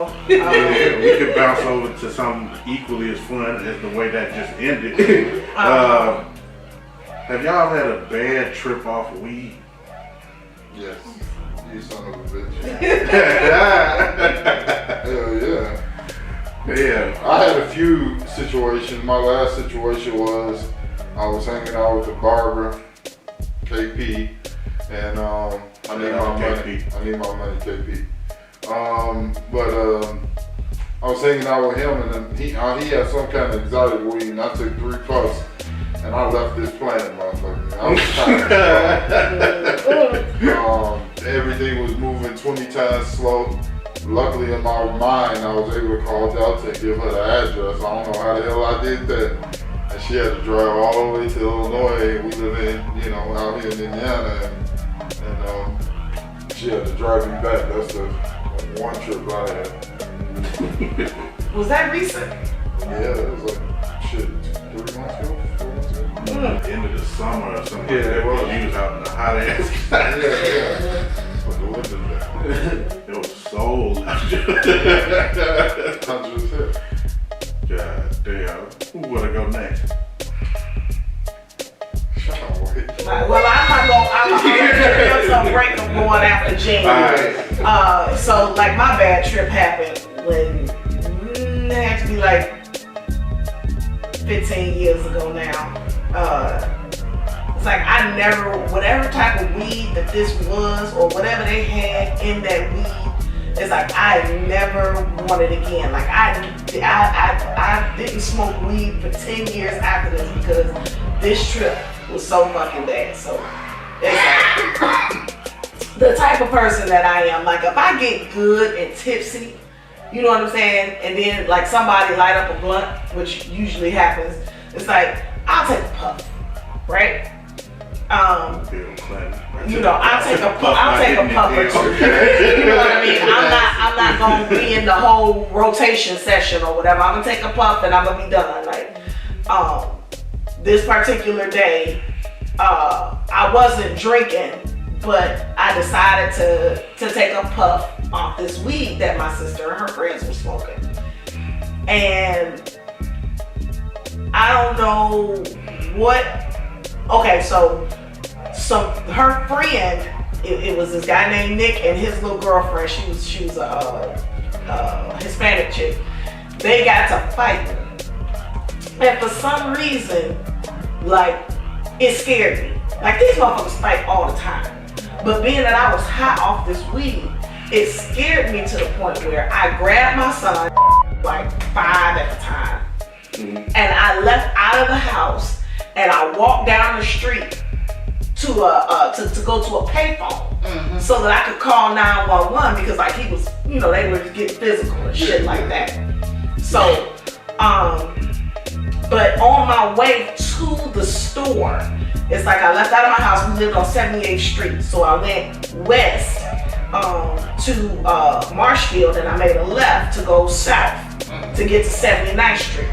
Yeah, we could bounce over to something equally as fun as the way that just ended. Have y'all had a bad trip off weed? Yes. You son of a bitch. Hell yeah. Yeah. I had a few situations. My last situation was I was hanging out with the barber, KP, and I need my money. I need my money, KP. I was hanging out with him, and then he had some kind of exotic weed, and I took 3 puffs, and I left this planet, motherfucker. I was tired. Everything was moving 20 times slow. Luckily, in my mind, I was able to call Delta and give her the address. I don't know how the hell I did that. And she had to drive all the way to Illinois. We live in, out here in Indiana, and she had to drive me back. That's the one trip I had. Was that recent? Yeah, it was like, 3 months ago, 4 months ago. End of the summer or something. Yeah, it was. You was out in the hot ass. Yeah. But the winter It was so loud. 100%. God damn. Who wanna go next? Well, I'm gonna some break. I'm going after James. So like my bad trip happened when it had to be like 15 years ago now. It's like I never, whatever type of weed that this was or whatever they had in that weed, it's like I never wanted again. Like I didn't smoke weed for 10 years after this because this trip was so fucking bad. So it's like the type of person that I am. Like if I get good and tipsy, you know what I'm saying, and then like somebody light up a blunt, which usually happens, it's like I'll take a puff, right? I'll take a puff or two. You know what I mean? I'm not gonna be in the whole rotation session or whatever. I'm gonna take a puff and I'm gonna be done. Like, this particular day, I wasn't drinking, but I decided to take a puff off this weed that my sister and her friends were smoking. And I don't know what. Okay, so her friend, it was this guy named Nick and his little girlfriend. She was a Hispanic chick. They got to fighting, and for some reason, like it scared me. Like these motherfuckers fight all the time, but being that I was high off this weed, it scared me to the point where I grabbed my son, like 5 at the time, and I left out of the house and I walked down the street to go to a payphone so that I could call 911 because like he was, they were getting physical and shit like that. So, but on my way to the store, it's like I left out of my house. We lived on 78th Street, so I went west to Marshfield and I made a left to go south to get to 79th Street.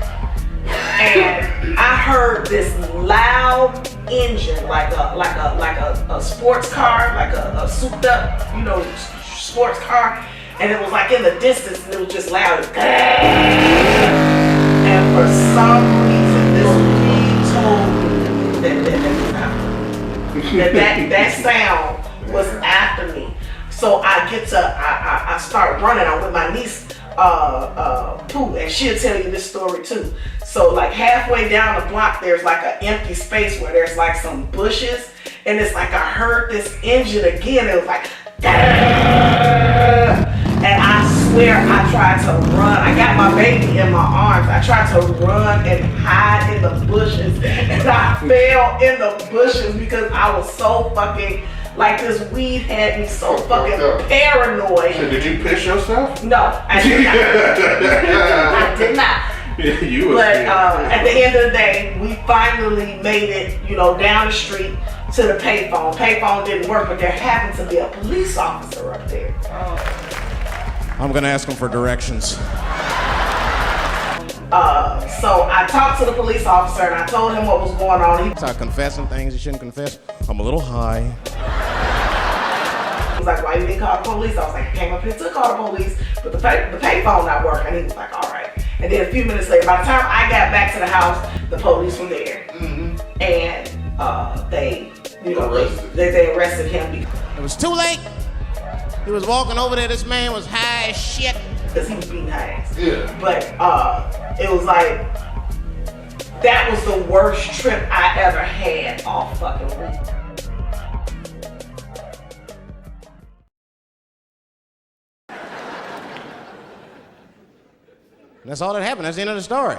And I heard this loud engine, like a sports car, like a souped up, sports car, and it was like in the distance, and it was just loud. And for some reason, this weed told me that sound was after me. So I start running. I'm with my niece, Pooh, and she'll tell you this story too. So like halfway down the block, there's like an empty space where there's like some bushes, and it's like I heard this engine again. It was like, and I swear I tried to run. I got my baby in my arms. I tried to run and hide in the bushes, and I fell in the bushes because I was so fucking. Like this weed had me so fucking paranoid. So did you piss yourself? No, I did not. I did not. But at the end of the day, we finally made it, down the street to the payphone. Payphone didn't work, but there happened to be a police officer up there. I'm gonna ask him for directions. So I talked to the police officer and I told him what was going on. Start confessing things you shouldn't confess. I'm a little high. like, why you didn't call the police? I was like, I came up here to call the police, but the payphone not working. He was like, all right. And then a few minutes later, by the time I got back to the house, the police were there. And they arrested him It was too late. He was walking over there. This man was high as shit. because he was beating her ass. Yeah. But it was like, that was the worst trip I ever had off fucking weed. That's all that happened. That's the end of the story.